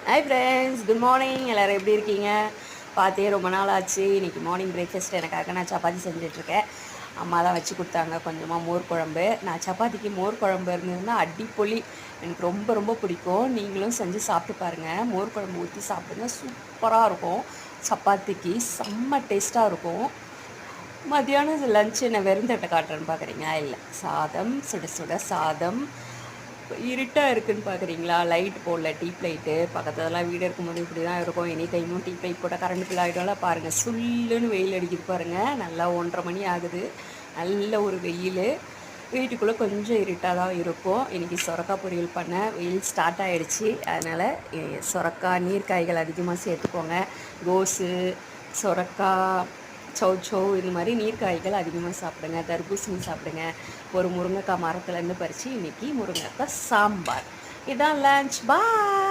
Hi friends, good morning. எல்லோரும் எப்படி இருக்கீங்க? பார்த்தே ரொம்ப நாள் ஆச்சு. இன்றைக்கி மார்னிங் பிரேக்ஃபாஸ்ட் எனக்காக நான் சப்பாத்தி செஞ்சிட்ருக்கேன். அம்மா தான் வச்சு கொடுத்தாங்க கொஞ்சமாக மோர் குழம்பு. நான் சப்பாத்திக்கு மோர் குழம்பு இருந்ததுன்னா அடிப்பொலி. எனக்கு ரொம்ப ரொம்ப பிடிக்கும். நீங்களும் செஞ்சு சாப்பிட்டு பாருங்கள். மோர் குழம்பு ஊற்றி சாப்பிடுங்க, சூப்பராக இருக்கும். சப்பாத்திக்கு செம்ம டேஸ்ட்டாக இருக்கும். மதியானம் லஞ்சு என்ன வெறுந்தட்டை காட்டுறேன்னு பார்க்குறீங்களா? இல்லை, சாதம், சுட சுட சாதம். இருட்டாக இருக்குதுன்னு பார்க்குறீங்களா? லைட் போடல, டீப் லைட்டு. பக்கத்துலலாம் வீடு இருக்கும்போது இப்படி தான் இருக்கும். எனி டைமும் டீப் லைட் போட்டால் கரண்ட் பில் ஆகிடும்ல. பாருங்கள், சுல்லுன்னு வெயில் அடிக்குது பாருங்கள். நல்லா 1:30 மணி ஆகுது. நல்ல ஒரு வெயில். வீட்டுக்குள்ளே கொஞ்சம் இருட்டாக தான் இருக்கும். இன்றைக்கி சொரக்காய் பொரியல் பண்ணேன். வெயில் ஸ்டார்ட் ஆகிடுச்சி. அதனால் சொரக்காய் நீர்க்காய்கள் அதிகமாக சேர்த்துக்கோங்க. கோஸு, சொரக்காய், சௌச்சௌ இது மாதிரி நீர்க்காய்கள் அதிகமாக சாப்பிடுங்க. தர்பூசணி சாப்பிடுங்க. ஒரு முருங்கைக்காய் மரத்துலேருந்து பறித்து இன்றைக்கி முருங்கைக்காய் சாம்பார். இதான் லன்ச். பாய்.